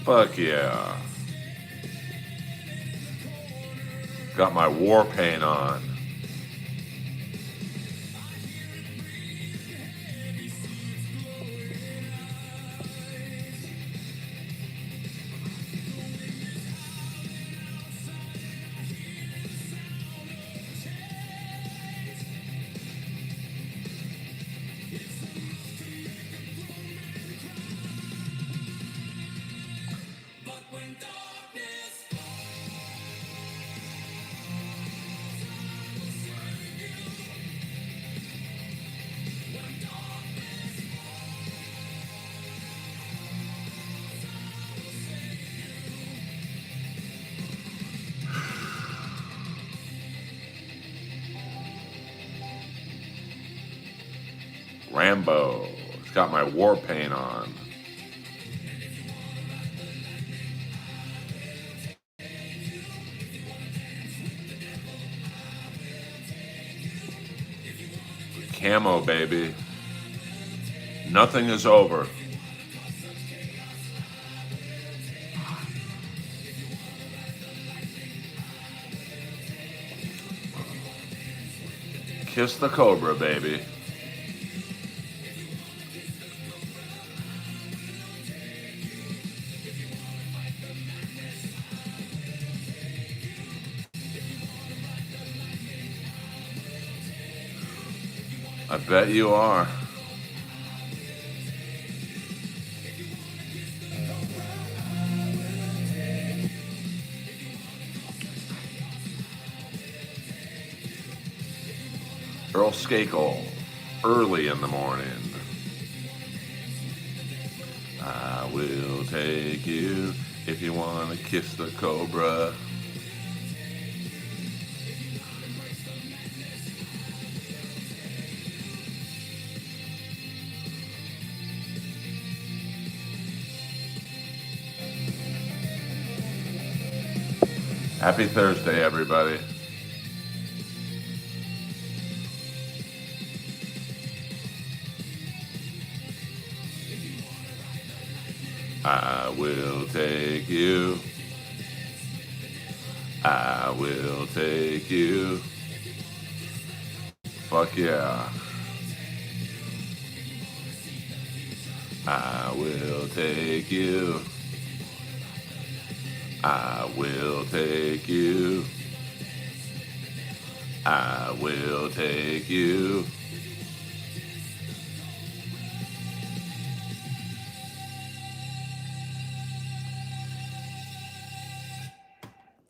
Fuck yeah. Got my war paint on. Rambo. It's got my war paint on. Camo, baby. Nothing is over. Kiss the Cobra, baby. I bet you are. Earl Skakel, early in the morning. I will take you if you want to kiss the Cobra. Happy Thursday, everybody. I will take you. I will take you. Fuck yeah. I will take you. I will take you. I will take you.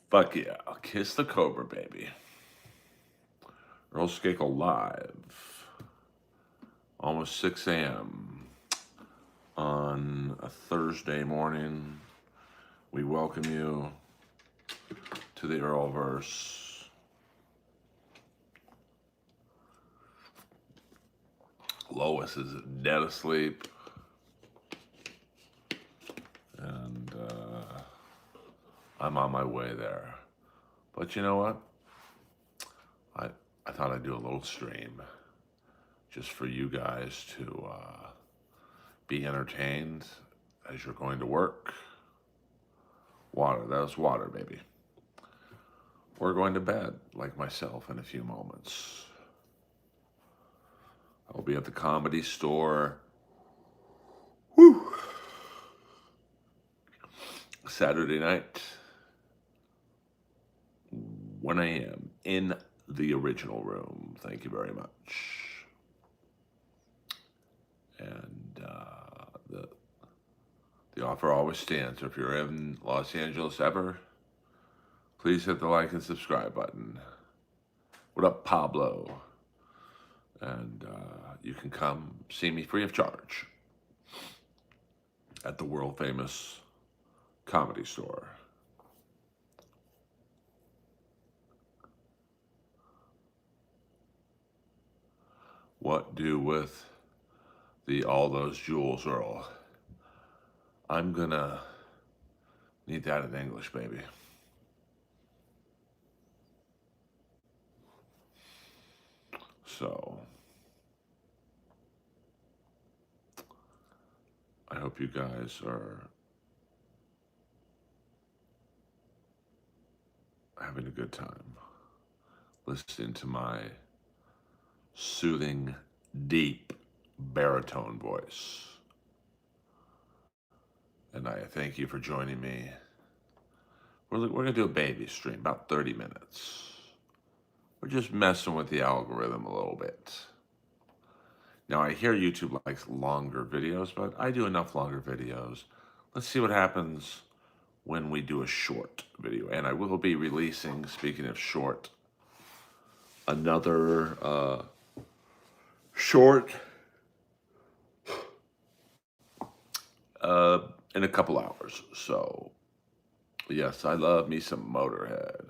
Fuck yeah. Kiss the Cobra, baby. Earl Skakel live. Almost 6 a.m. on a Thursday morning. We welcome you to the Earlverse. Lois is dead asleep. And I'm on my way there. But you know what? I thought I'd do a little stream just for you guys to be entertained as you're going to work. Water, that was water, baby. We're going to bed, like myself, in a few moments. I'll be at the Comedy Store. Woo! Saturday night, 1 a.m. in the original room. Thank you very much. And the offer always stands. If you're in Los Angeles ever, please hit the like and subscribe button. What up, Pablo? And you can come see me free of charge at the world famous Comedy Store. What do with all those jewels, Earl? I'm gonna need that in English, baby. So I hope you guys are having a good time listening to my soothing, deep baritone voice. And I thank you for joining me. We're going to do a baby stream, about 30 minutes. We're just messing with the algorithm a little bit. Now, I hear YouTube likes longer videos, but I do enough longer videos. Let's see what happens when we do a short video. And I will be releasing, speaking of short, another short in a couple hours. So, yes, I love me some Motorhead.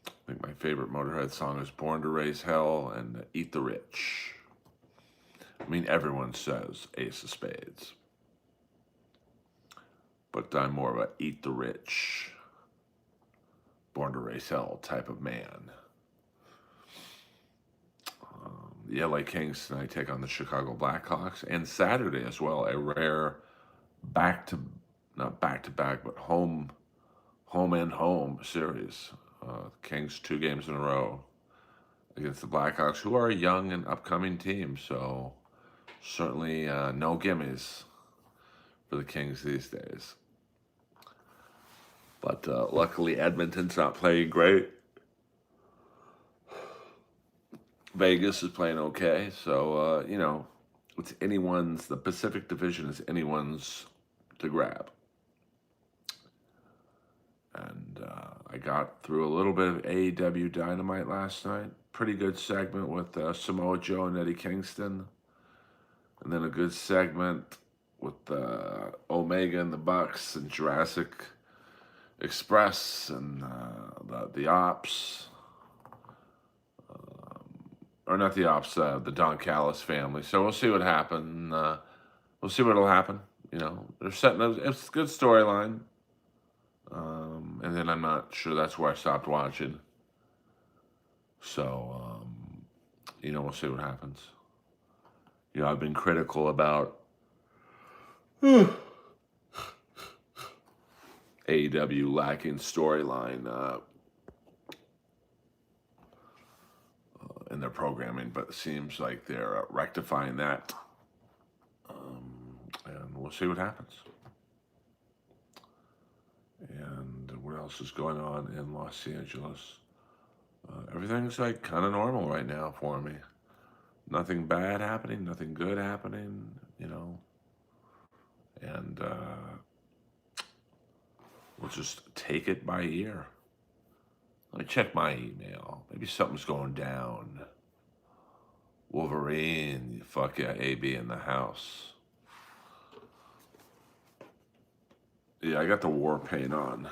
I think my favorite Motorhead song is Born to Raise Hell and Eat the Rich. I mean, everyone says Ace of Spades. But I'm more of a Eat the Rich, Born to Raise Hell type of man. The LA Kings tonight take on the Chicago Blackhawks. And Saturday as well, a rare not back-to-back, but home and home series. Kings 2 games in a row against the Blackhawks, who are a young and upcoming team. So certainly no gimmies for the Kings these days. But luckily Edmonton's not playing great. Vegas is playing okay. So, it's anyone's, the Pacific Division is anyone's to grab. And I got through a little bit of AEW Dynamite last night. Pretty good segment with Samoa Joe and Eddie Kingston. And then a good segment with Omega and the Bucks and Jurassic Express and the Ops. Or not the Ops, the Don Callis family. So we'll see what happens. We'll see what'll happen. They're setting up. It's a good storyline. And then I'm not sure that's where I stopped watching. So, we'll see what happens. I've been critical about AEW lacking storyline in their programming, but it seems like they're rectifying that. And we'll see what happens. And what else is going on in Los Angeles? Everything's like kind of normal right now for me. Nothing bad happening, nothing good happening, And we'll just take it by ear. Let me check my email. Maybe something's going down. Wolverine, fuck yeah, AB in the house. Yeah, I got the war paint on.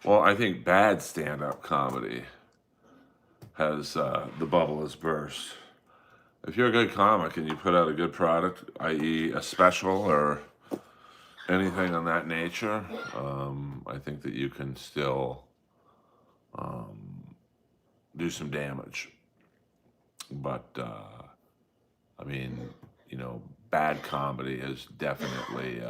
Well, I think bad stand-up comedy has, the bubble has burst. If you're a good comic and you put out a good product, i.e. a special or anything on that nature, I think that you can still do some damage. But, bad comedy has definitely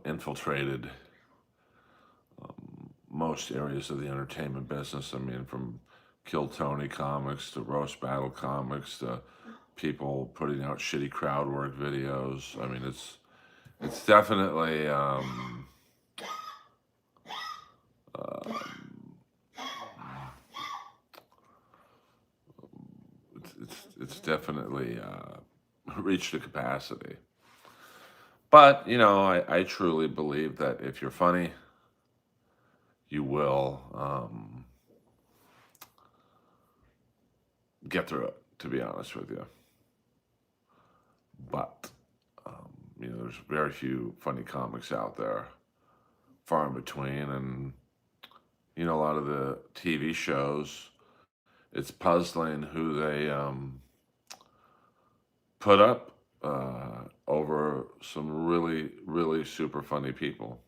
infiltrated most areas of the entertainment business. From Kill Tony comics to Roast Battle comics to people putting out shitty crowd work videos. It's definitely it's definitely reached a capacity. But I truly believe that if you're funny, you will get through it, to be honest with you. But, there's very few funny comics out there, far in between. And, a lot of the TV shows, it's puzzling who they put up over some really, really super funny people.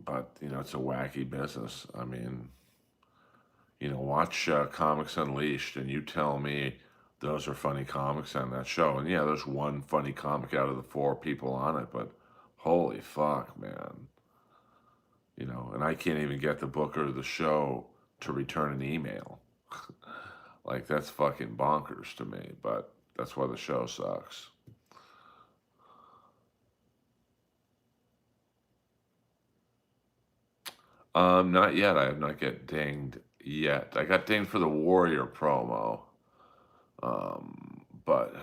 But, it's a wacky business. Watch Comics Unleashed, and you tell me those are funny comics on that show. And yeah, there's one funny comic out of the four people on it, but holy fuck, man. And I can't even get the booker of the show to return an email. Like, that's fucking bonkers to me, but that's why the show sucks. Not yet. I have not get dinged yet. I got dinged for the Warrior promo. But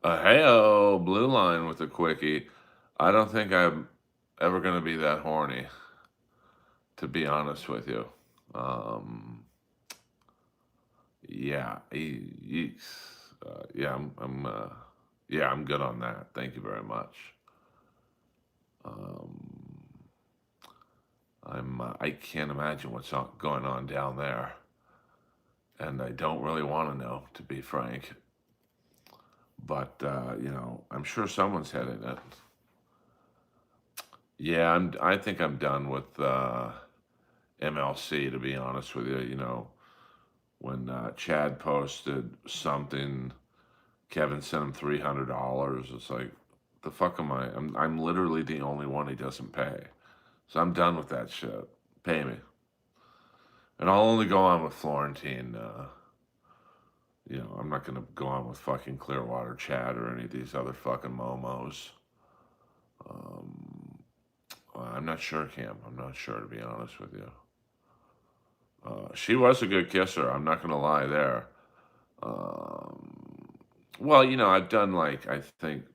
hey-oh, Blue Line with a quickie. I don't think I'm ever gonna be that horny, to be honest with you. Um, yeah, yeah, yeah, I'm good on that. Thank you very much. Um, I can't imagine what's going on down there, and I don't really want to know, to be frank. But I'm sure someone's heading it. Yeah, I think I'm done with MLC, to be honest with you. When Chad posted something, Kevin sent him $300. It's like, the fuck am I? I'm literally the only one he doesn't pay. So I'm done with that shit. Pay me. And I'll only go on with Florentine. I'm not gonna go on with fucking Clearwater Chad or any of these other fucking momos. Um, I'm not sure, Cam. I'm not sure, to be honest with you. She was a good kisser. I'm not gonna lie there. Um, well, I've done, like, I think,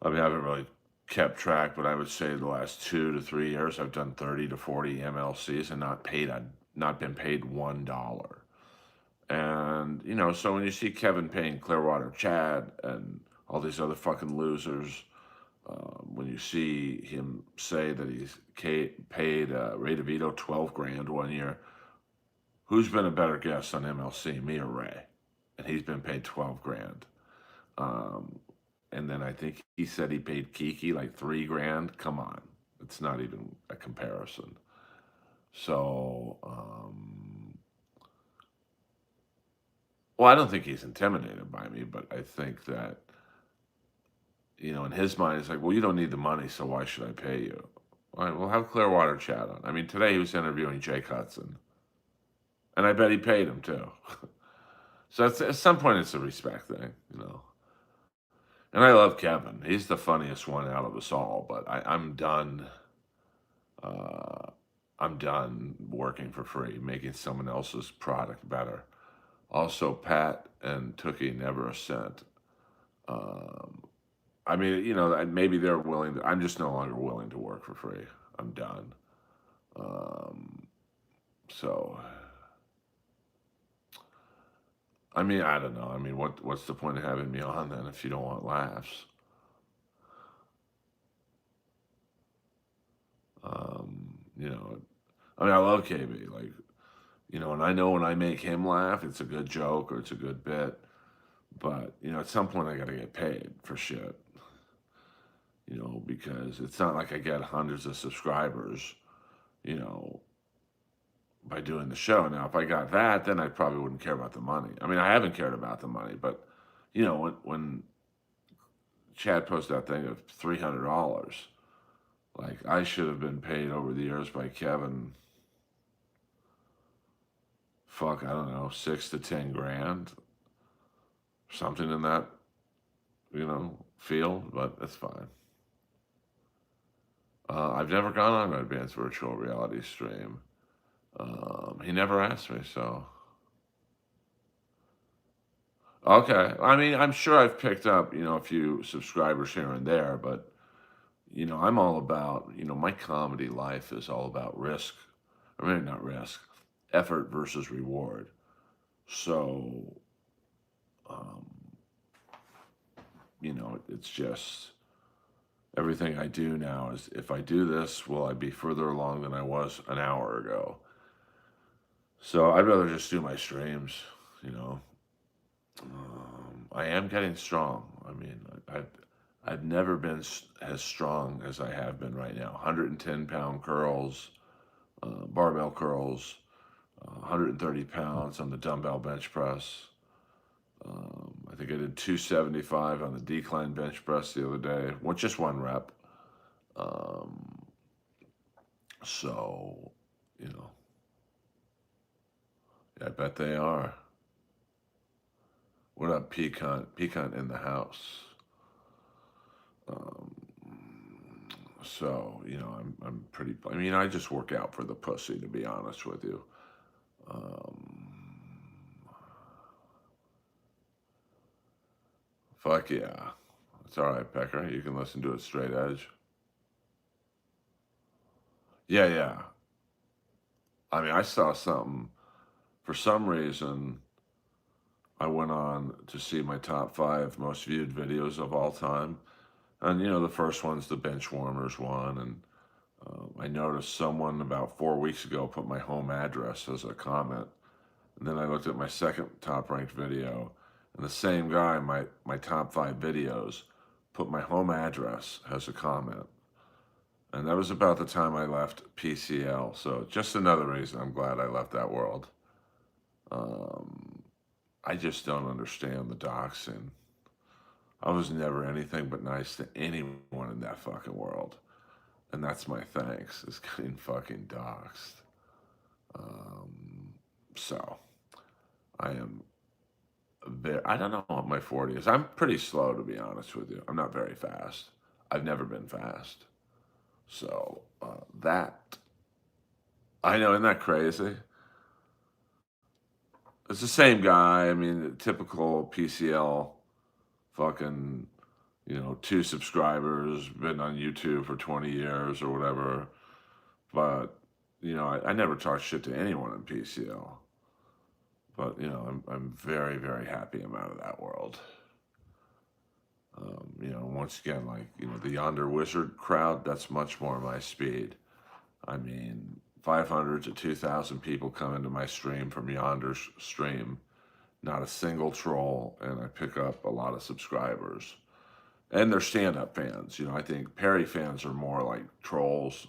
I haven't really kept track, but I would say the last 2 to 3 years, I've done 30 to 40 MLCs and not been paid $1. And, so when you see Kevin paying Clearwater Chad and all these other fucking losers, when you see him say that he's paid Ray DeVito 12 grand one year, who's been a better guest on MLC, me or Ray? And he's been paid 12 grand. Um, and then I think he said he paid Kiki like 3 grand. Come on, it's not even a comparison. So, well, I don't think he's intimidated by me, but I think that, in his mind, it's like, well, you don't need the money, so why should I pay you? All right, well, have Clearwater Chat on. I mean, today he was interviewing Jake Hudson, and I bet he paid him too. So at some point, it's a respect thing. And I love Kevin. He's the funniest one out of us all, but I'm done. Uh, I'm done working for free, making someone else's product better. Also, Pat and Tookie never a cent. Um, I mean, maybe they're willing to, I'm just no longer willing to work for free. I'm done. Um, so, I mean, I don't know. I mean, what's the point of having me on then if you don't want laughs? You know, I mean, I love KB, like, and I know when I make him laugh, it's a good joke or it's a good bit. But, at some point I got to get paid for shit, because it's not like I get hundreds of subscribers, you know, by doing the show. Now, if I got that, then I probably wouldn't care about the money. I mean, I haven't cared about the money, but, when Chad posted that thing of $300, like, I should have been paid over the years by Kevin, fuck, I don't know, 6 to 10 grand, something in that, field, but that's fine. I've never gone on an advanced virtual reality stream. He never asked me, so. Okay. I mean, I'm sure I've picked up, a few subscribers here and there, but, I'm all about, my comedy life is all about risk. I mean, not risk, effort versus reward. So, um, it's just everything I do now is if I do this, will I be further along than I was an hour ago? So I'd rather just do my streams, you know. I am getting strong. I mean, I've never been as strong as I have been right now. 110-pound curls. barbell curls, 130 pounds on the dumbbell bench press. I think I did 275 on the decline bench press the other day, just one rep. Um, so, you know, I bet they are. What up, Pecan? Pecan in the house. Um, so, I'm pretty. I mean, I just work out for the pussy, to be honest with you. Um, Fuck yeah. It's all right, Pecker. You can listen to it straight edge. Yeah, yeah. I mean, I saw something. For some reason, I went on to see my top 5 most viewed videos of all time. And, the first one's the bench warmers one. And I noticed someone about 4 weeks ago put my home address as a comment. And then I looked at my second top ranked video. And the same guy, my top 5 videos, put my home address as a comment. And that was about the time I left PCL. So just another reason I'm glad I left that world. I just don't understand the doxing. I was never anything but nice to anyone in that fucking world. And that's my thanks, is getting fucking doxed. So, I am I don't know what my 40 is. I'm pretty slow, to be honest with you. I'm not very fast. I've never been fast. So, that, I know, isn't that crazy? It's the same guy. I mean, typical PCL fucking, 2 subscribers, been on YouTube for 20 years or whatever. But, I never talk shit to anyone in PCL. But, I'm very, very happy I'm out of that world. Once again, like, the Yonder Wizard crowd, that's much more my speed. I mean, 500 to 2,000 people come into my stream from Yonder's stream. Not a single troll, and I pick up a lot of subscribers. And they're stand-up fans. I think Perry fans are more like trolls.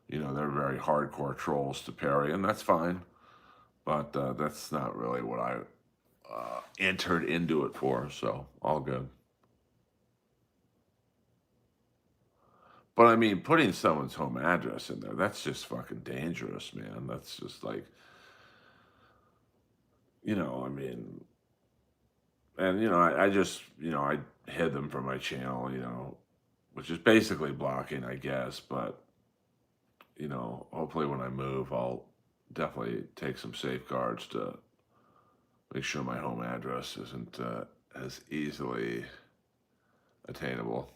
They're very hardcore trolls to Perry, and that's fine. But that's not really what I entered into it for, so all good. But I mean, putting someone's home address in there, that's just fucking dangerous, man. That's just like, I mean, and, I just, I hid them from my channel, which is basically blocking, I guess. But, hopefully when I move, I'll definitely take some safeguards to make sure my home address isn't as easily attainable.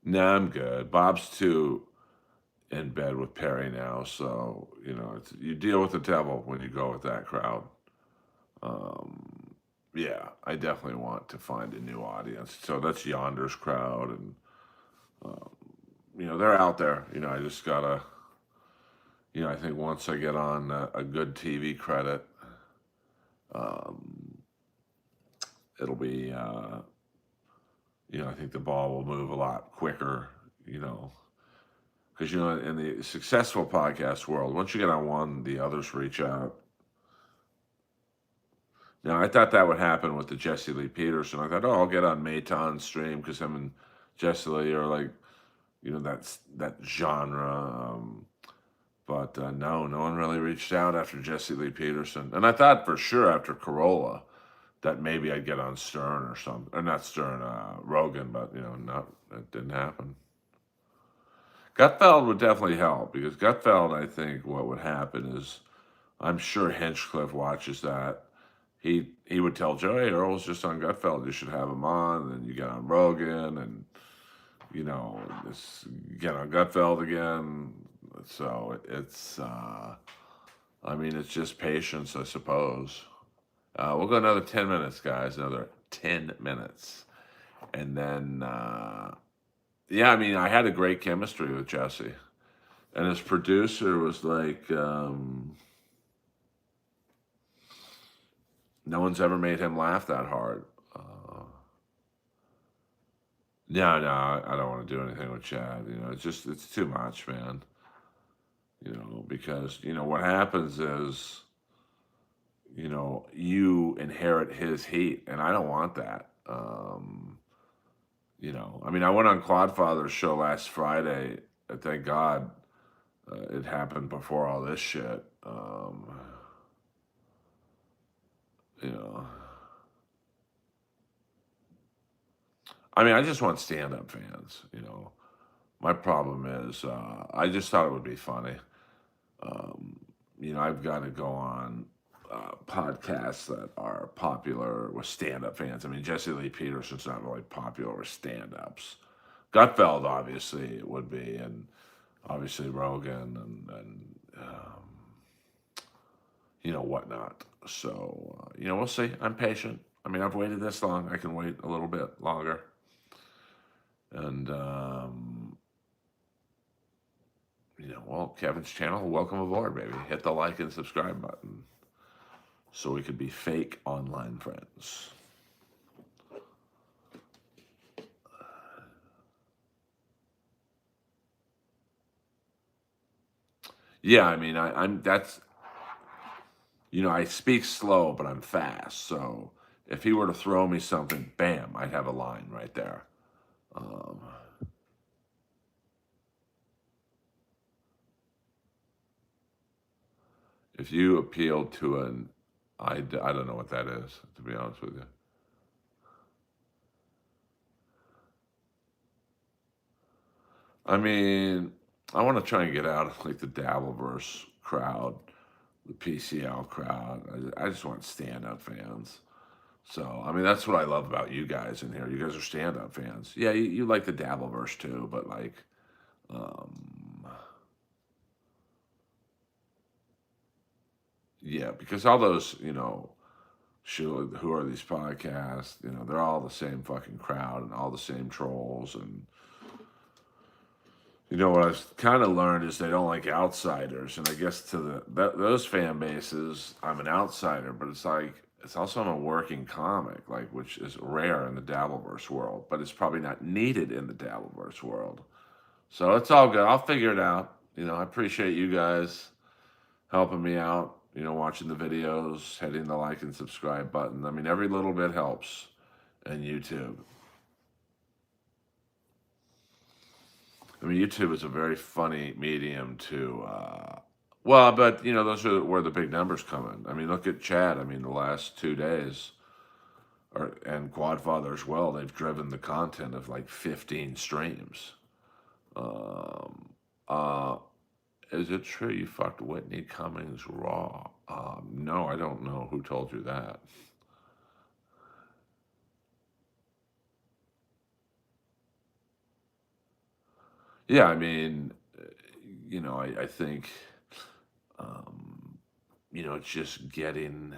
No, I'm good. Bob's too in bed with Perry now, so you deal with the devil when you go with that crowd. Yeah, I definitely want to find a new audience. So that's Yonder's crowd, and they're out there. I just gotta, I think once I get on a good TV credit, um, it'll be, I think the ball will move a lot quicker. Because in the successful podcast world, once you get on one, the others reach out. I thought that would happen with the Jesse Lee Peterson. I thought, I'll get on Mayton's stream because him and Jesse Lee are like, that genre. But no one really reached out after Jesse Lee Peterson. And I thought for sure after Corolla that maybe I'd get on Stern or something. Or not Stern, Rogan, but, that didn't happen. Gutfeld would definitely help because Gutfeld, I think what would happen is, I'm sure Hinchcliffe watches that. He would tell Joe, hey, Earl's just on Gutfeld. You should have him on. And then you get on Rogan and, get on Gutfeld again. So it's, I mean, it's just patience, I suppose. We'll go another 10 minutes, guys. Another 10 minutes. And then, yeah, I mean, I had a great chemistry with Jesse. And his producer was like, no one's ever made him laugh that hard. No, no, I don't want to do anything with Chad. It's too much, man. Because what happens is, you inherit his heat, and I don't want that. I mean, I went on Quadfather's show last Friday. And thank God it happened before all this shit. You know, I mean, I just want stand-up fans. My problem is I just thought it would be funny. Um, I've got to go on podcasts that are popular with stand-up fans. I mean, Jesse Lee Peterson's not really popular with stand-ups. Gutfeld, obviously, it would be, and obviously Rogan and whatnot. So, we'll see. I'm patient. I mean, I've waited this long. I can wait a little bit longer. And, well, Kevin's channel, welcome aboard, baby. Hit the like and subscribe button so we could be fake online friends. Yeah, I mean, I speak slow, but I'm fast. So if he were to throw me something, bam, I'd have a line right there. Um, if you appealed to I don't know what that is, to be honest with you. I mean, I want to try and get out of like the Dabbleverse crowd, the PCL crowd. I just want stand-up fans. So, I mean, that's what I love about you guys in here. You guys are stand-up fans. Yeah, you like the Dabbleverse too, but like, um, yeah, because all those, who are these podcasts, they're all the same fucking crowd and all the same trolls. And, what I've kind of learned is they don't like outsiders. And I guess to those fan bases, I'm an outsider, but it's like, it's also a working comic, like, which is rare in the Dabbleverse world, but it's probably not needed in the Dabbleverse world. So it's all good. I'll figure it out. I appreciate you guys helping me out, watching the videos, hitting the like and subscribe button. I mean, every little bit helps in YouTube. I mean, YouTube is a very funny medium to, well, but, those are where the big numbers come in. I mean, look at Chad. I mean, the last 2 days, and Quadfather as well, they've driven the content of like 15 streams. Um, uh, is it true you fucked Whitney Cummings raw? No, I don't know who told you that. Yeah, I mean, I think, um, it's just getting,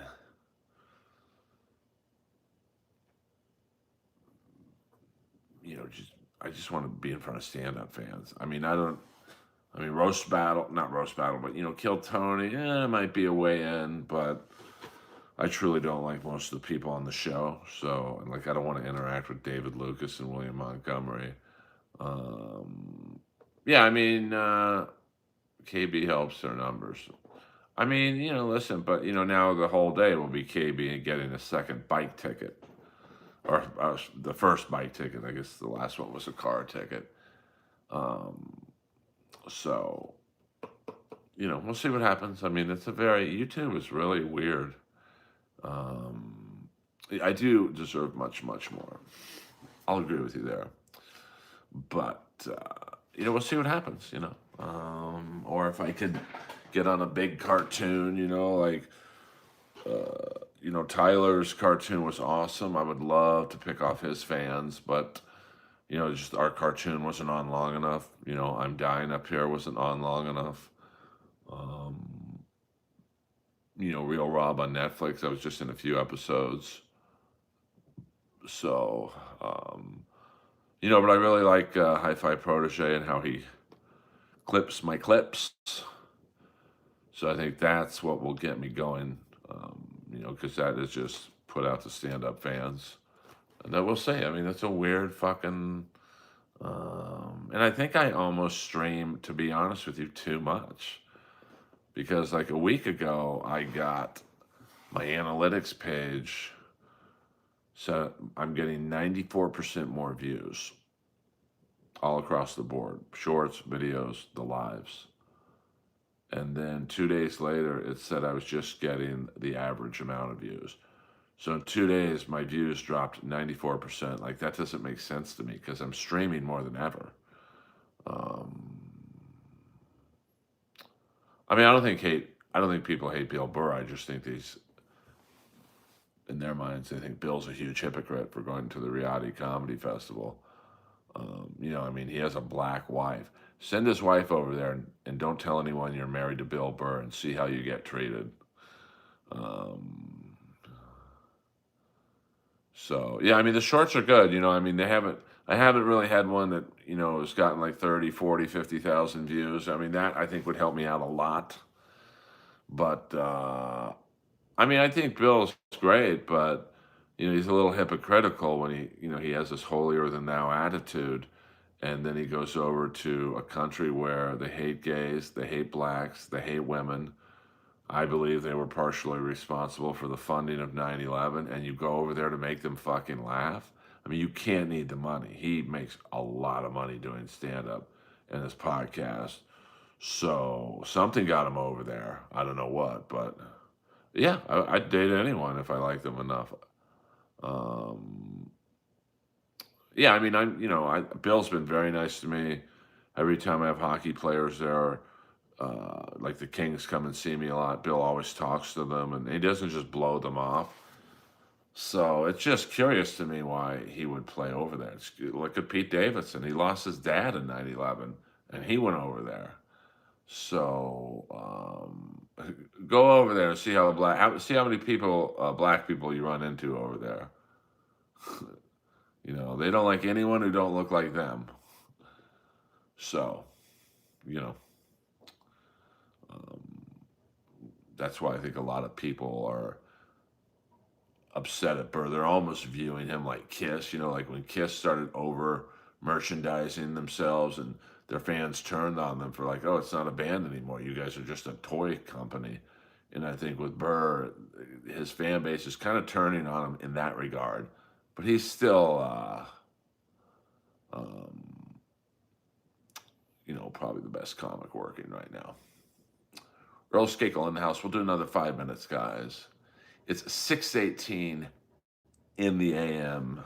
I just want to be in front of stand-up fans. I mean, roast battle, not roast battle, but, Kill Tony, it might be a way in, but I truly don't like most of the people on the show. So, and like, I don't want to interact with David Lucas and William Montgomery. Um, yeah, I mean, KB helps their numbers. I mean, listen, but, now the whole day will be KB getting a second bike ticket. Or the first bike ticket. I guess the last one was a car ticket. Um, so, we'll see what happens. I mean, YouTube is really weird. Um, I do deserve much, much more. I'll agree with you there. But, we'll see what happens, or if I could get on a big cartoon, like, Tyler's cartoon was awesome. I would love to pick off his fans, but, just our cartoon wasn't on long enough. I'm Dying Up Here wasn't on long enough. Real Rob on Netflix, I was just in a few episodes. So, but I really like Hi-Fi Protege and how he clips my clips. So I think that's what will get me going, because that is just put out to stand-up fans. And then we'll see. I mean, it's a weird fucking And I think I almost stream, to be honest with you, too much. Because like a week ago, I got my analytics page. So I'm getting 94% more views all across the board, shorts, videos, the lives. And then 2 days later, it said I was just getting the average amount of views. So in 2 days, my views dropped 94%. Like that doesn't make sense to me because I'm streaming more than ever. Um, I mean, I don't think people hate Bill Burr. I just think these, in their minds, they think Bill's a huge hypocrite for going to the reality comedy festival. I mean, he has a black wife. Send his wife over there and don't tell anyone you're married to Bill Burr and see how you get treated. Um, so yeah, I mean the shorts are good. I mean I haven't really had one that has gotten like 30, 40, 50,000 views. I mean that I think would help me out a lot. But I mean I think Bill's great, but he's a little hypocritical when he has this holier than thou attitude, and then he goes over to a country where they hate gays, they hate blacks, they hate women. I believe they were partially responsible for the funding of 9/11, and you go over there to make them fucking laugh. I mean, you can't need the money. He makes a lot of money doing stand up and his podcast. So something got him over there. I don't know what, but yeah, I'd date anyone if I liked them enough. Um, yeah, I mean, Bill's been very nice to me. Every time I have hockey players there, like the Kings come and see me a lot. Bill always talks to them, and he doesn't just blow them off. So it's just curious to me why he would play over there. Look at Pete Davidson. He lost his dad in 9/11, and he went over there. So go over there and see see how many people, black people, you run into over there. They don't like anyone who don't look like them. So you know, um, that's why I think a lot of people are upset at Burr. They're almost viewing him like Kiss, like when Kiss started over merchandising themselves and their fans turned on them for like, oh, it's not a band anymore. You guys are just a toy company. And I think with Burr, his fan base is kind of turning on him in that regard. But he's still, um, probably the best comic working right now. Earl Skakel in the house. We'll do another 5 minutes, guys. It's 6:18 in the AM.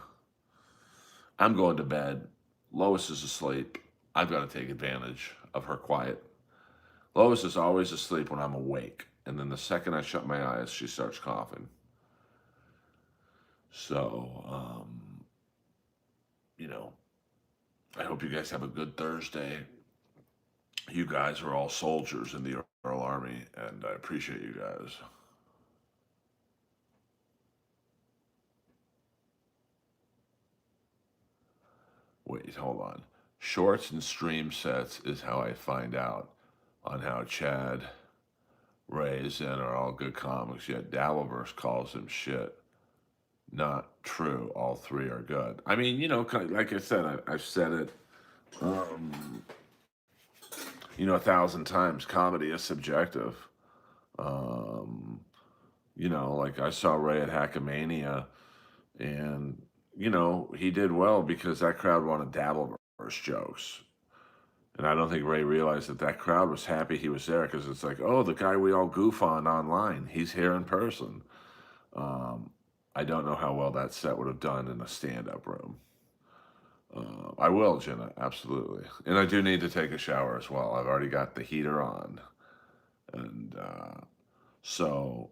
I'm going to bed. Lois is asleep. I've got to take advantage of her quiet. Lois is always asleep when I'm awake. And then the second I shut my eyes, she starts coughing. So, I hope you guys have a good Thursday. You guys are all soldiers in the Earl Army, and I appreciate you guys. Wait, hold on. Shorts and stream sets is how I find out on how Chad, Ray, and Zen are all good comics, yet Dabbleverse calls them shit. Not true. All three are good. I mean, like I said, I've said it, um, 1,000 times. Comedy is subjective. Um, like I saw Ray at Hackamania, and he did well because that crowd wanted Dabbleverse jokes. And I don't think Ray realized that crowd was happy he was there because it's like, oh, the guy we all goof on online, he's here in person. Um, I don't know how well that set would have done in a stand-up room. I will, Jenna, absolutely. And I do need to take a shower as well. I've already got the heater on. And so,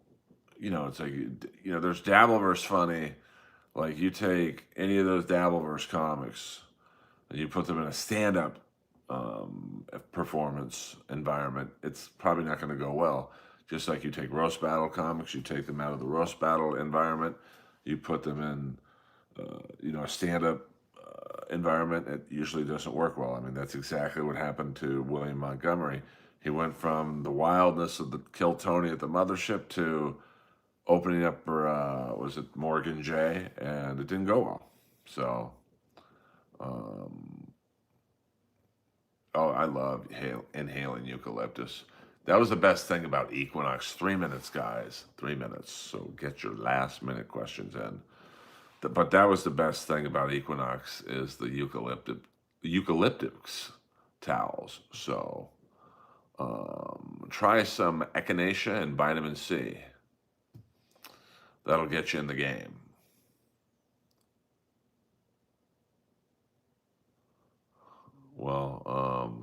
it's like, there's Dabbleverse funny. Like, you take any of those Dabbleverse comics and you put them in a stand-up performance environment, it's probably not going to go well. Just like you take roast battle comics, you take them out of the roast battle environment, you put them in, a stand-up environment, it usually doesn't work well. I mean, that's exactly what happened to William Montgomery. He went from the wildness of the Kill Tony at the mothership to opening up for, was it Morgan J? And it didn't go well. So, Oh, I love inhaling eucalyptus. That was the best thing about Equinox. 3 minutes, guys. 3 minutes. So get your last minute questions in. But that was the best thing about Equinox is the eucalyptics towels. So try some echinacea and vitamin C. That'll get you in the game. Well,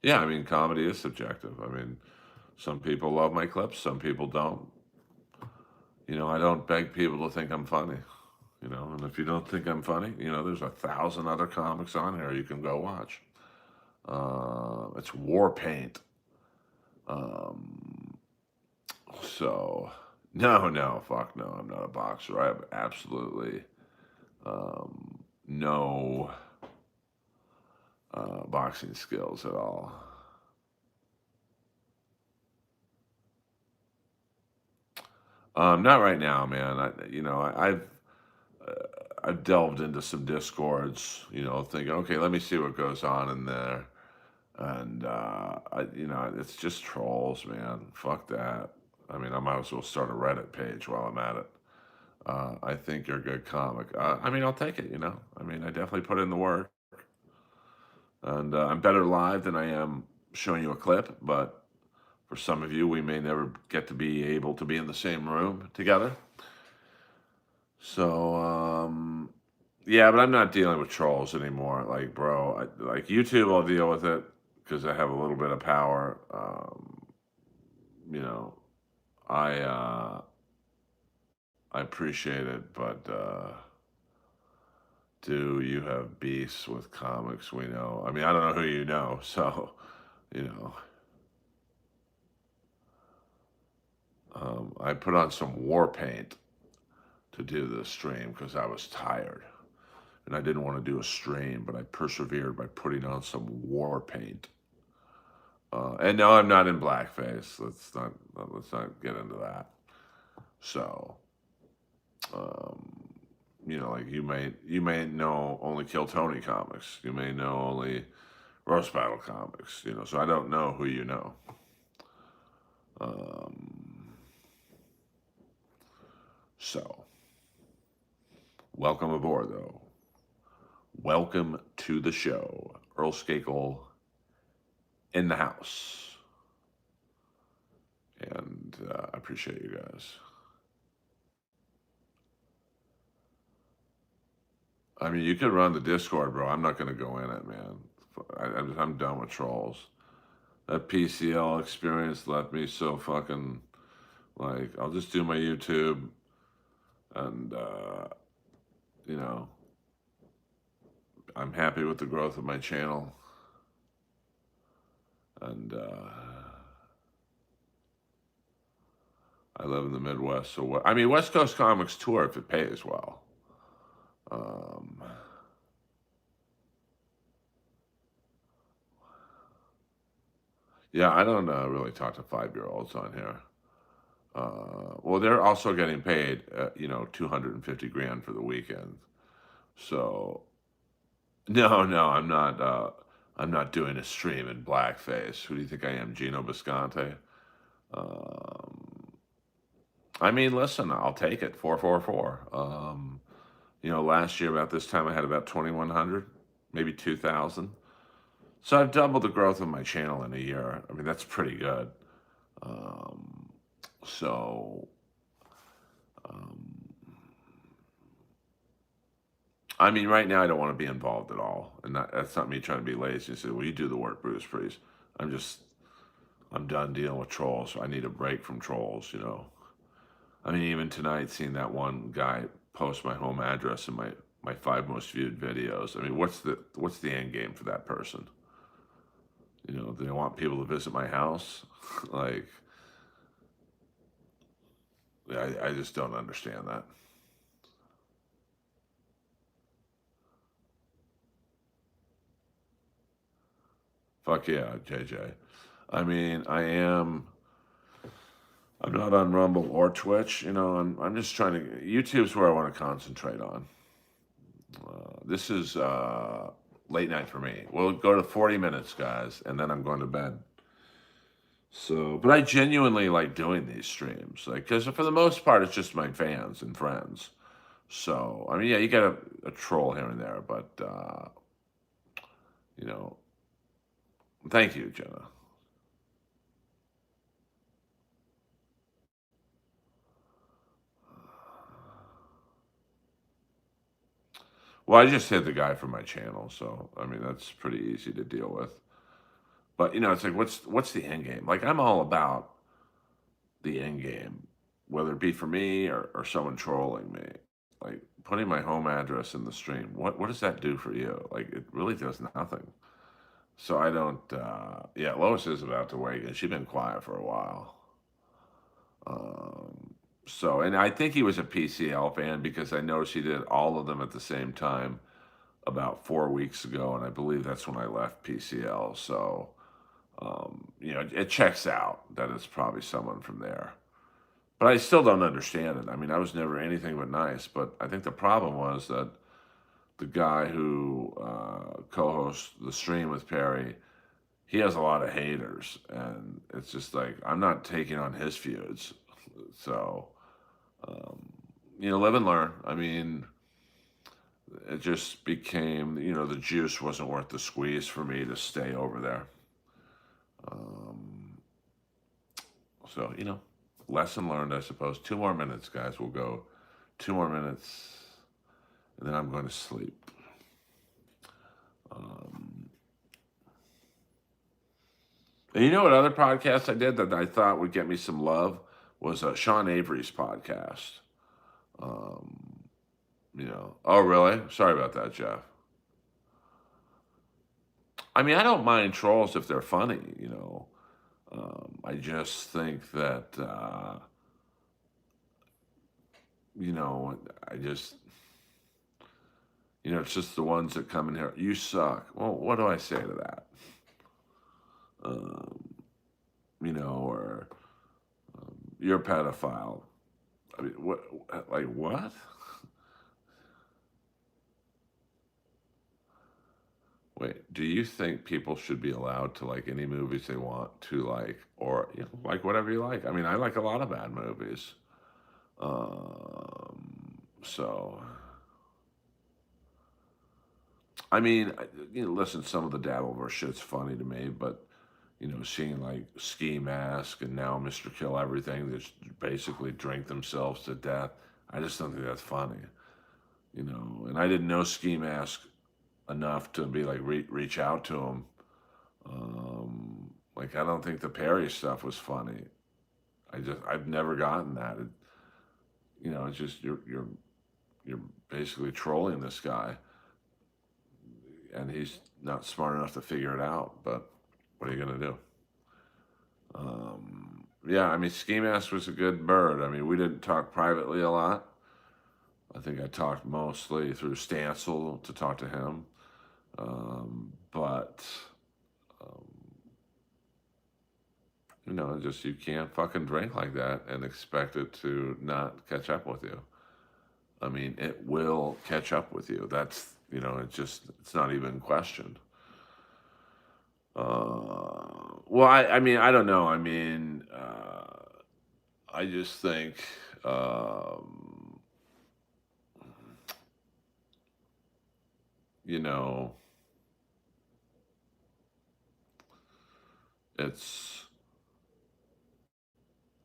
yeah, I mean, comedy is subjective. I mean, some people love my clips, some people don't. I don't beg people to think I'm funny. And if you don't think I'm funny, there's 1,000 other comics on here you can go watch. It's war paint. Um, so, no, fuck no, I'm not a boxer. I have absolutely no boxing skills at all. Not right now, man. Uh, I've delved into some discords, thinking, okay, let me see what goes on in there, and it's just trolls, man. Fuck that. I mean, I might as well start a Reddit page while I'm at it. I think you're a good comic. I mean, I'll take it. I mean, I definitely put in the work, and I'm better live than I am showing you a clip. But for some of you, we may never get to be able to be in the same room together. So, yeah, but I'm not dealing with trolls anymore. Like, bro, like YouTube, I'll deal with it because I have a little bit of power. You know, I appreciate it, but do you have beefs with comics? We know. I mean, I don't know who you know, so you know. I put on some war paint to do this stream because I was tired. And I didn't want to do a stream, but I persevered by putting on some war paint. And no, I'm not in blackface. Let's not get into that. So, um, like you may know only Kill Tony comics. You may know only Roast Battle comics. So I don't know who you know. So, welcome aboard, though. Welcome to the show. Earl Skakel in the house. And I appreciate you guys. I mean, you can run the Discord, bro. I'm not going to go in it, man. I'm done with trolls. That PCL experience left me so fucking, like, I'll just do my YouTube and, I'm happy with the growth of my channel. And I live in the Midwest, so I mean, West Coast comics tour if it pays well. Yeah, I don't really talk to 5-year-olds on here. Well, they're also getting paid, 250 grand for the weekend. So, no, I'm not. I'm not doing a stream in blackface. Who do you think I am, Gino Bisconte? Um, I mean, listen, I'll take it. 444. Last year about this time I had about 2,100, maybe 2,000. So I've doubled the growth of my channel in a year. I mean, that's pretty good. Um, so, um, I mean, right now I don't want to be involved at all, and that's not me trying to be lazy. Say, well, you do the work, Bruce, please. I'm done dealing with trolls. So I need a break from trolls. I mean, even tonight, seeing that one guy post my home address in my 5 most viewed videos. I mean, what's the end game for that person? Do they want people to visit my house? Like, I just don't understand that. Fuck yeah, JJ. I mean, I'm not on Rumble or Twitch. I'm just trying YouTube's where I want to concentrate on. This is late night for me. We'll go to 40 minutes, guys, and then I'm going to bed. So, but I genuinely like doing these streams, like, because for the most part, it's just my fans and friends. So, I mean, yeah, you get a troll here and there, but, you know, thank you, Jenna. Well, I just hit the guy from my channel, so I mean that's pretty easy to deal with. But it's like, what's the end game? Like, I'm all about the end game, whether it be for me or someone trolling me. Like, putting my home address in the stream. What does that do for you? Like, it really does nothing. So I don't. Yeah, Lois is about to wake, and she's been quiet for a while. So, and I think he was a PCL fan because I noticed he did all of them at the same time about 4 weeks ago, and I believe that's when I left PCL. So, it checks out that it's probably someone from there. But I still don't understand it. I mean, I was never anything but nice. But I think the problem was that the guy who co-hosts the stream with Perry, he has a lot of haters, and it's just like I'm not taking on his feuds. So, live and learn. I mean, it just became, the juice wasn't worth the squeeze for me to stay over there. Um, so, lesson learned, I suppose. 2 more minutes, guys. We'll go 2 more minutes, and then I'm going to sleep. And you know what other podcast I did that I thought would get me some love was Sean Avery's podcast. Um, oh, really? Sorry about that, Jeff. I mean, I don't mind trolls if they're funny. I just think that, I just, it's just the ones that come in here. You suck. Well, what do I say to that? Um, or you're a pedophile. I mean, what? Like what? Wait, do you think people should be allowed to like any movies they want to like, or like whatever you like? I mean, I like a lot of bad movies. So, I mean, listen, some of the Dabbleverse shit's funny to me, but seeing like Ski Mask and now Mr. Kill Everything, that basically drink themselves to death. I just don't think that's funny. And I didn't know Ski Mask enough to be like reach out to him. Like I don't think the Perry stuff was funny. I've never gotten that. It's just you're basically trolling this guy, and he's not smart enough to figure it out. But what are you gonna do? Yeah, I mean, Ski Mask was a good bird. I mean, we didn't talk privately a lot. I think I talked mostly through Stancil to talk to him. But just you can't fucking drink like that and expect it to not catch up with you. I mean, it will catch up with you. That's it's not even questioned. Well, I mean, I don't know. I mean, I just think, you know, it's,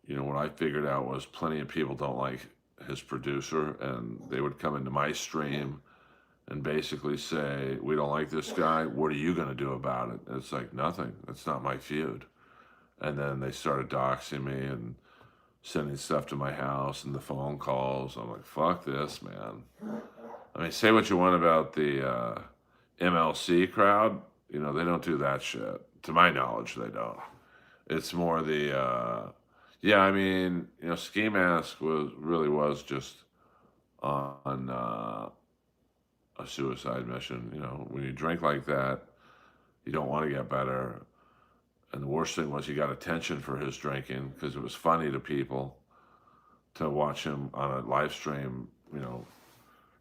what I figured out was plenty of people don't like his producer, and they would come into my stream and basically say, we don't like this guy. What are you going to do about it? And it's like, nothing. It's not my feud. And then they started doxing me and sending stuff to my house and the phone calls. I'm like, fuck this, man. I mean, say what you want about the MLC crowd. They don't do that shit. To my knowledge, they don't. It's more the, yeah, I mean, Ski Mask was just on a suicide mission. When you drink like that, you don't want to get better. And the worst thing was he got attention for his drinking because it was funny to people to watch him on a live stream,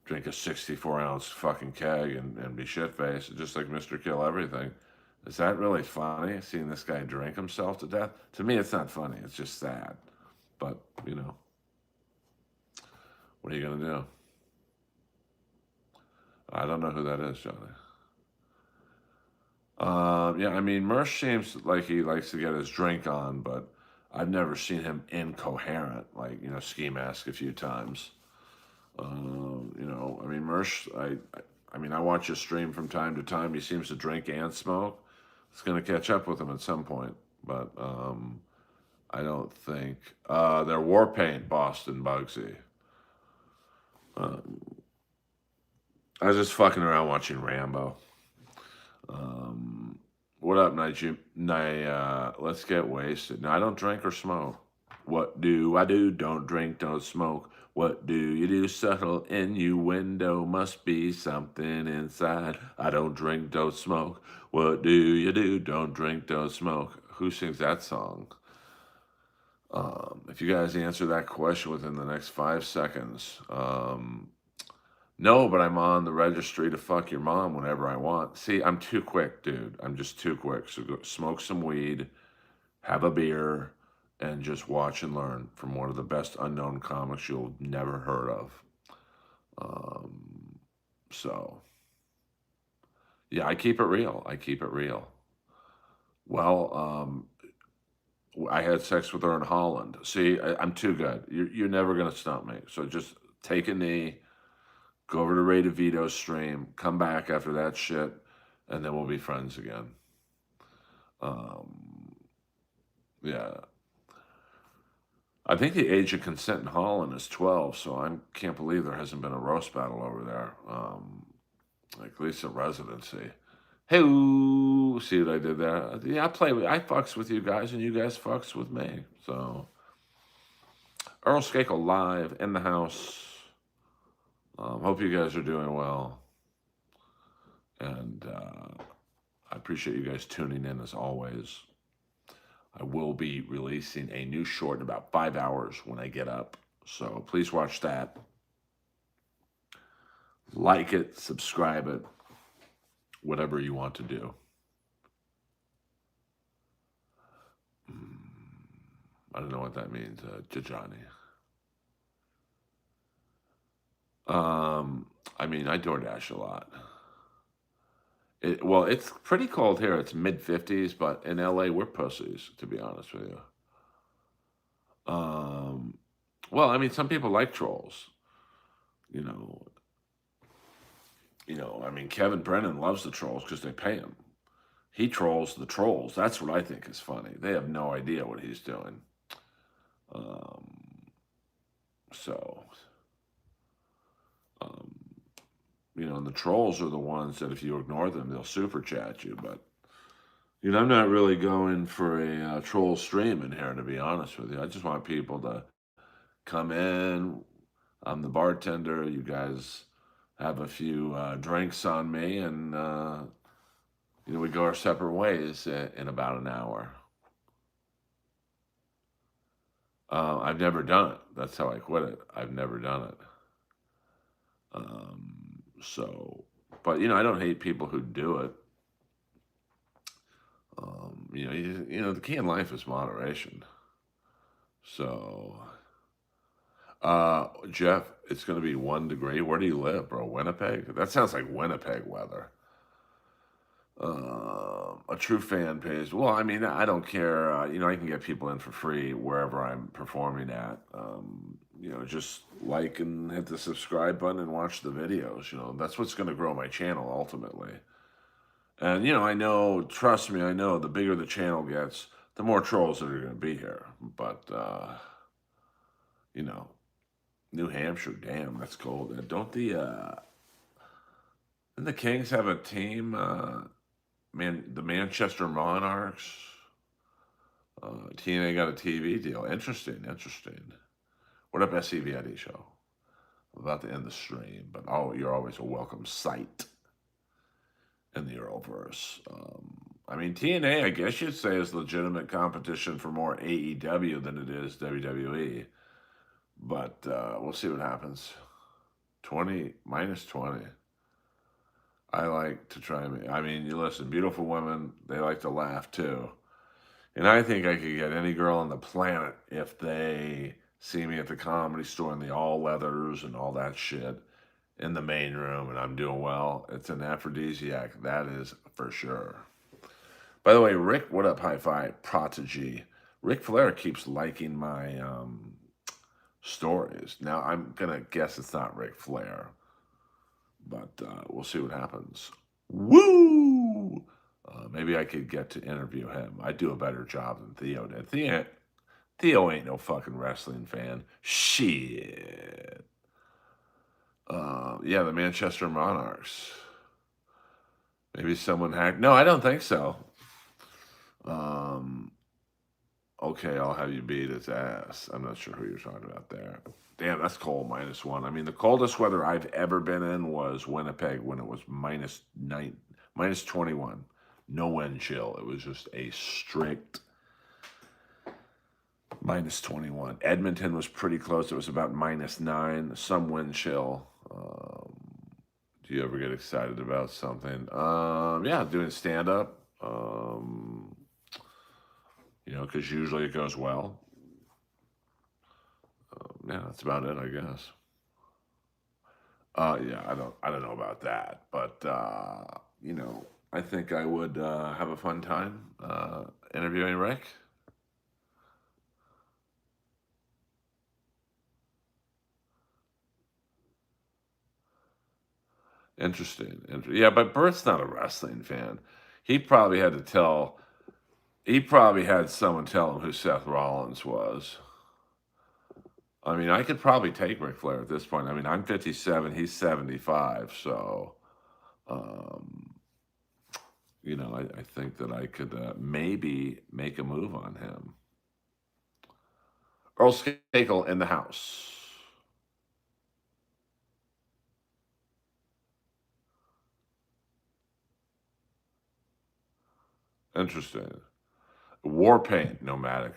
drink a 64-ounce fucking keg and be shit-faced, just like Mr. Kill Everything. Is that really funny, seeing this guy drink himself to death? To me, it's not funny. It's just sad. But, you know, what are you going to do? I don't know who that is, Johnny. Yeah, I mean, Mersh seems like he likes to get his drink on, but I've never seen him incoherent, like, you know, ski mask a few times. You know, I mean, Mersh, I mean, I watch his stream from time to time. He seems to drink and smoke. It's going to catch up with him at some point, but I don't think. They're War Paint, Boston Bugsy. I was just fucking around watching Rambo. What up, let's get wasted. No, I don't drink or smoke. What do I do? Don't drink, don't smoke. What do you do? Subtle innuendo, must be something inside. I don't drink, don't smoke. What do you do? Don't drink, don't smoke. Who sings that song? If you guys answer that question within the next 5 seconds, no, but I'm on the registry to fuck your mom whenever I want. See, I'm too quick, dude. I'm just too quick. So go smoke some weed, have a beer, and just watch and learn from one of the best unknown comics you'll never heard of. So, yeah, I keep it real. I keep it real. Well, I had sex with her in Holland. See, I'm too good. You're never going to stump me. So just take a knee. Go over to Ray DeVito's stream, come back after that shit, and then we'll be friends again. Yeah. I think the age of consent in Holland is 12, so I can't believe there hasn't been a roast battle over there. Like at least a residency. Hey, see what I did there? Yeah, I fucks with you guys, and you guys fucks with me. So, Earl Skakel live in the house. Hope you guys are doing well. And I appreciate you guys tuning in as always. I will be releasing a new short in about 5 hours when I get up. So please watch that. Like it, subscribe it, whatever you want to do. I don't know what that means, Johnny. I mean, I DoorDash a lot. Well, it's pretty cold here. It's mid-50s, but in LA, we're pussies, to be honest with you. Well, I mean, some people like trolls. You know, I mean, Kevin Brennan loves the trolls because they pay him. He trolls the trolls. That's what I think is funny. They have no idea what he's doing. So, you know, and the trolls are the ones that if you ignore them, they'll super chat you. But, you know, I'm not really going for a troll stream in here, to be honest with you. I just want people to come in. I'm the bartender. You guys have a few drinks on me, and, you know, we go our separate ways in about an hour. I've never done it. That's how I quit it. I've never done it. So, but you know, I don't hate people who do it. You know, the key in life is moderation. So, Jeff, it's going to be 1 degree. Where do you live, bro? Winnipeg? That sounds like Winnipeg weather. A true fan pays. Well, I mean, I don't care. You know, I can get people in for free wherever I'm performing at. You know, just like and hit the subscribe button and watch the videos. You know, that's what's going to grow my channel ultimately. And, you know, I know, trust me, I know the bigger the channel gets, the more trolls that are going to be here. But, you know, New Hampshire, damn, that's cold. Don't the Kings have a team? The Manchester Monarchs. TNA got a TV deal. Interesting. What up, SCVID show? I'm about to end the stream, but you're always a welcome sight in the Earlverse. I mean, TNA, I guess you'd say, is legitimate competition for more AEW than it is WWE. But we'll see what happens. 20, minus 20. I like to try and, I mean, you listen, beautiful women, they like to laugh too. And I think I could get any girl on the planet if they see me at the Comedy Store in the all leathers and all that shit in the main room and I'm doing well. It's an aphrodisiac, that is for sure. By the way, Rick, what up, Hi Fi Prodigy? Ric Flair keeps liking my stories. Now, I'm going to guess it's not Ric Flair, but we'll see what happens. Woo! Maybe I could get to interview him. I'd do a better job than Theo did. Theo ain't no fucking wrestling fan. Shit. Yeah, the Manchester Monarchs. Maybe someone hacked. No, I don't think so. Okay, I'll have you beat his ass. I'm not sure who you're talking about there. Damn, that's cold, -1. I mean, the coldest weather I've ever been in was Winnipeg when it was -21. No wind chill. It was just a strict -21. Edmonton was pretty close. It was about -9. Some wind chill. Do you ever get excited about something? Yeah, doing stand up. Because usually it goes well. Yeah, that's about it, I guess. Yeah, I don't know about that, but I think I would have a fun time interviewing Rick. Interesting. Yeah, but Bert's not a wrestling fan. He probably had to tell. He probably had someone tell him who Seth Rollins was. I mean, I could probably take Ric Flair at this point. I mean, I'm 57, he's 75, so, um, I think that I could maybe make a move on him. Earl Skakel in the house. Interesting. War paint, nomadic.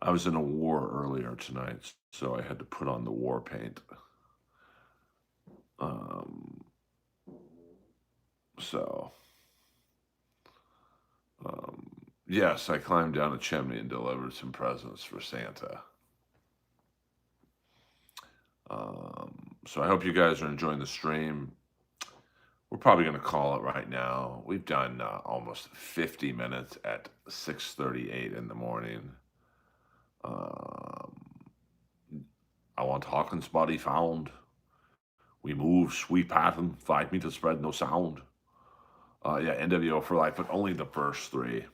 I was in a war earlier tonight, so I had to put on the war paint. Um, so, yes, I climbed down a chimney and delivered some presents for Santa. So I hope you guys are enjoying the stream. We're probably going to call it right now. We've done almost 50 minutes at 6:38 in the morning. I want Hawkins' body found. We move, sweet pattern, 5 meters spread, no sound. Yeah, NWO for life, but only the first three.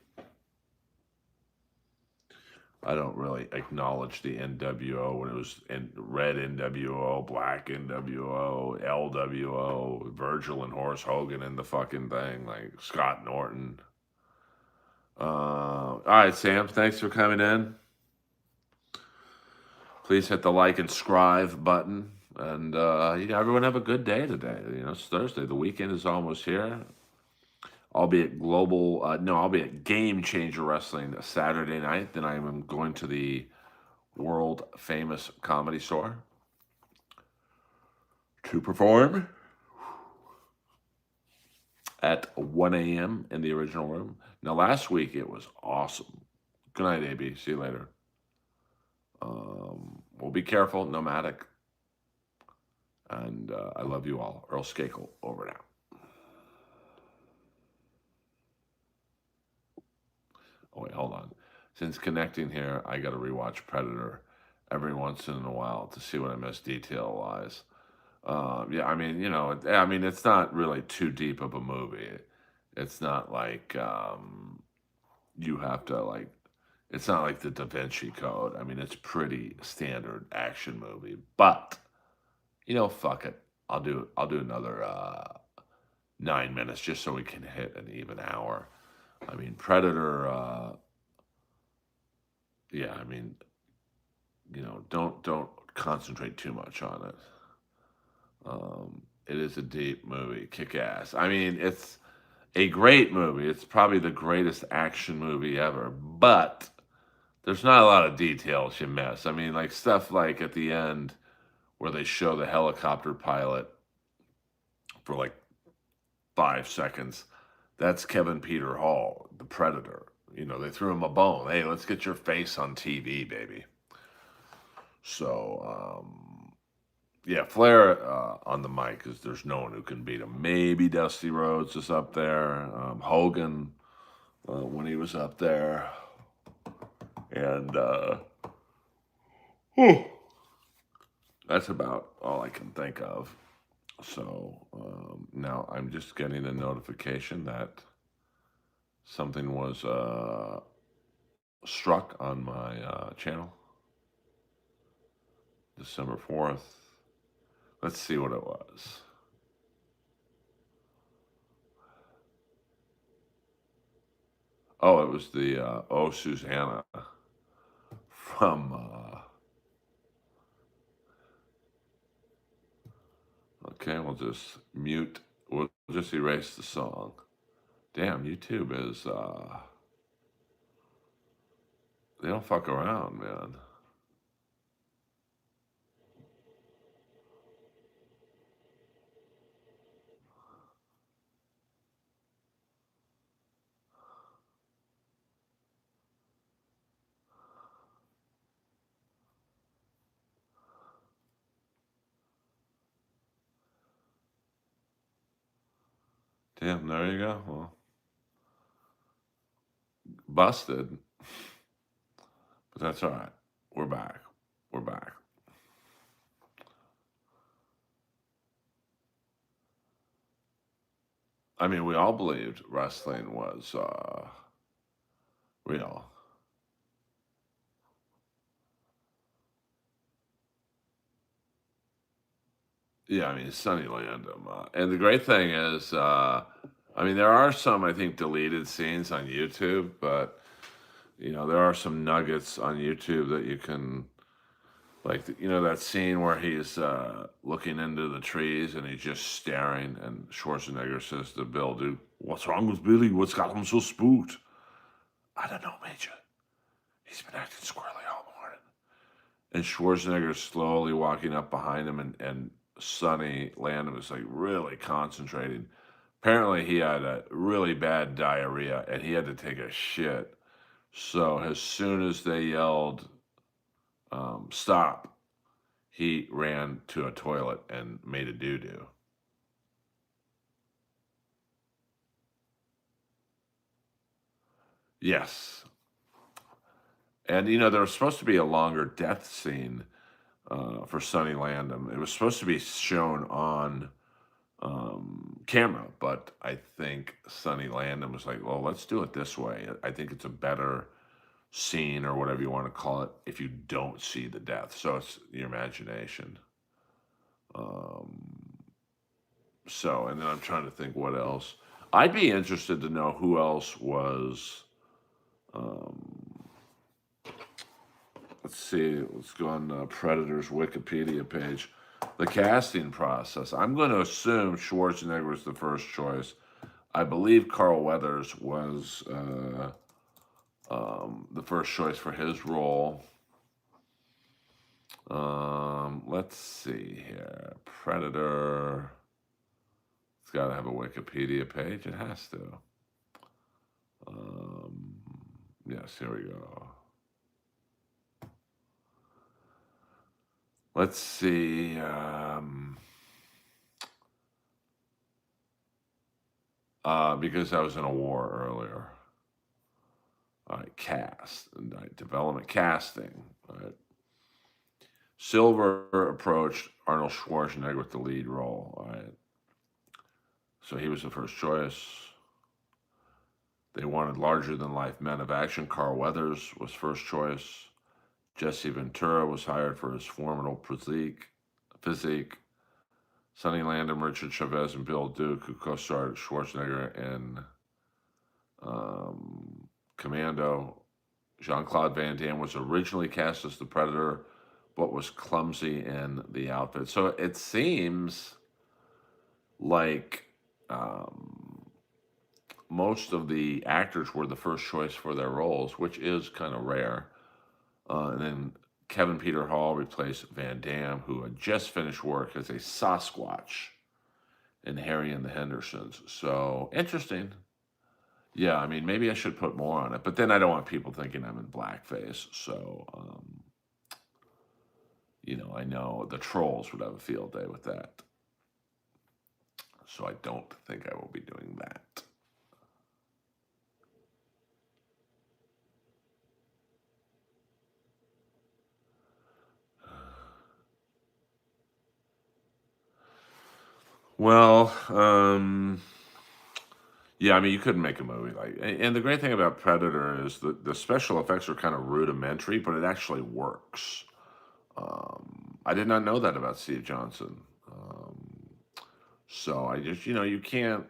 I don't really acknowledge the NWO when it was in red NWO, black NWO, LWO, Virgil and Horace Hogan in the fucking thing, like Scott Norton. All right, Sam, thanks for coming in. Please hit the like and subscribe button. And everyone have a good day today. It's Thursday. The weekend is almost here. I'll be at Game Changer Wrestling Saturday night. Then I am going to the world famous Comedy Store to perform at 1 a.m. in the original room. Now, last week it was awesome. Good night, AB. See you later. We'll be careful, nomadic. And I love you all. Earl Skakel, over now. Oh, wait, hold on. Since connecting here, I got to rewatch Predator every once in a while to see what I missed detail-wise. Yeah, I mean, it's not really too deep of a movie. It's not like you have to, like, it's not like the Da Vinci Code. I mean, it's pretty standard action movie. But, fuck it. I'll do another 9 minutes just so we can hit an even hour. I mean, Predator, yeah, I mean, don't concentrate too much on it. It is a deep movie, kick ass. I mean, it's a great movie. It's probably the greatest action movie ever, but there's not a lot of details you miss. I mean, like stuff like at the end where they show the helicopter pilot for like 5 seconds. That's Kevin Peter Hall, the Predator. You know, they threw him a bone. Hey, let's get your face on TV, baby. So, yeah, Flair on the mic because there's no one who can beat him. Maybe Dusty Rhodes is up there. Hogan when he was up there. And that's about all I can think of. So now I'm just getting a notification that something was struck on my channel. December 4th. Let's see what it was. Oh, it was the Oh Susanna from okay, we'll just mute. We'll just erase the song. Damn, YouTube is they don't fuck around, man. Damn, there you go. Well, busted, but that's all right. We're back. We're back. I mean, we all believed wrestling was real. Yeah, I mean, Sonny Landham. And the great thing is, I mean, there are some, I think, deleted scenes on YouTube, but, you know, there are some nuggets on YouTube that you can, like, you know, that scene where he's looking into the trees and he's just staring, and Schwarzenegger says to Bill, dude, what's wrong with Billy? What's got him so spooked? I don't know, Major. He's been acting squirrely all morning. And Schwarzenegger's slowly walking up behind him, and Sonny Landham is like really concentrating. Apparently, he had a really bad diarrhea and he had to take a shit. So, as soon as they yelled, stop, he ran to a toilet and made a doo doo. Yes. And, you know, there was supposed to be a longer death scene for Sonny Landham. It was supposed to be shown on camera, but I think Sonny Landham was like, well, let's do it this way. I think it's a better scene or whatever you want to call it if you don't see the death. So it's your imagination. Um, so, and then I'm trying to think what else. I'd be interested to know who else was. Um, let's see. Let's go on Predator's Wikipedia page. The casting process. I'm going to assume Schwarzenegger was the first choice. I believe Carl Weathers was the first choice for his role. Let's see here. Predator. It's got to have a Wikipedia page. It has to. Yes, here we go. Let's see. Because I was in a war earlier. All right, cast. All right, development casting. All right. Silver approached Arnold Schwarzenegger with the lead role. All right. So he was the first choice. They wanted larger than life men of action. Carl Weathers was first choice. Jesse Ventura was hired for his formidable physique. Sonny Landham, Richard Chavez, and Bill Duke, who co-starred Schwarzenegger in Commando. Jean-Claude Van Damme was originally cast as the Predator, but was clumsy in the outfit. So it seems like most of the actors were the first choice for their roles, which is kind of rare. And then Kevin Peter Hall replaced Van Damme, who had just finished work as a Sasquatch in Harry and the Hendersons. So interesting. Yeah, I mean, maybe I should put more on it, but then I don't want people thinking I'm in blackface. So, I know the trolls would have a field day with that. So I don't think I will be doing that. Well, yeah, I mean, you couldn't make a movie and the great thing about Predator is that the special effects are kind of rudimentary, but it actually works. I did not know that about Steve Johnson. So I just, you can't,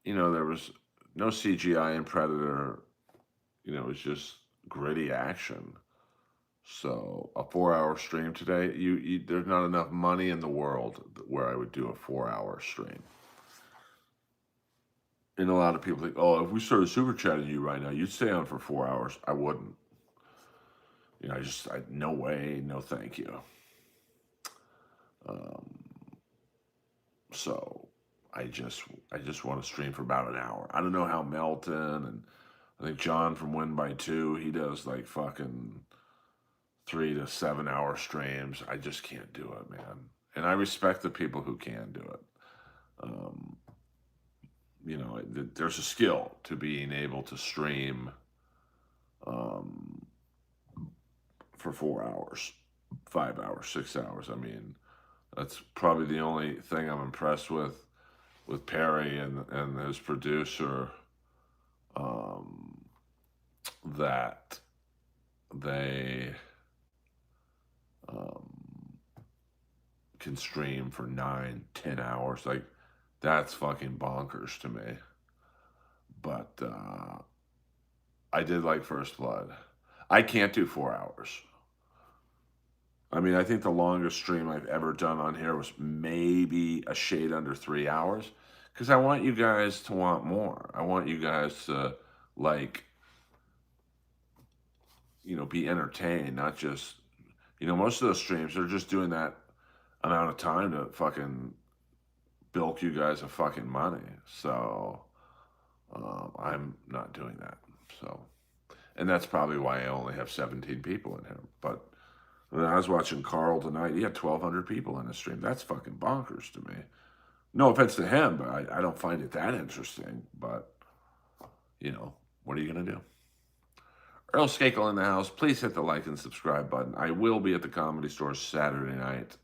there was no CGI in Predator. It was just gritty action. So a 4-hour stream today, there's not enough money in the world where I would do a 4-hour stream. And a lot of people think, oh, if we started super chatting you right now, you'd stay on for 4 hours. I wouldn't. No way, no thank you. So I just want to stream for about an hour. I don't know how Melton and I think John from Win by Two, he does like fucking 3 to 7 hour streams. I just can't do it, man. And I respect the people who can do it. There's a skill to being able to stream for 4 hours, 5 hours, 6 hours. I mean, that's probably the only thing I'm impressed with Perry and his producer, that they can stream for 9, 10 hours. Like, that's fucking bonkers to me. But I did like First Blood. I can't do 4 hours. I mean, I think the longest stream I've ever done on here was maybe a shade under 3 hours. Because I want you guys to want more. I want you guys to, be entertained, not just, most of those streams, they're just doing that amount of time to fucking bilk you guys of fucking money. So, I'm not doing that. So, and that's probably why I only have 17 people in here. But when I was watching Carl tonight, he had 1,200 people in his stream. That's fucking bonkers to me. No offense to him, but I don't find it that interesting. But, what are you going to do? Earl Skakel in the house. Please hit the like and subscribe button. I will be at the Comedy Store Saturday night.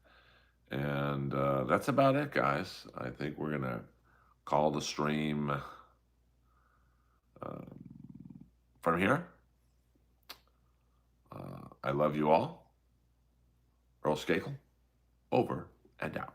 And that's about it, guys. I think we're going to call the stream from here. I love you all. Earl Skakel, over and out.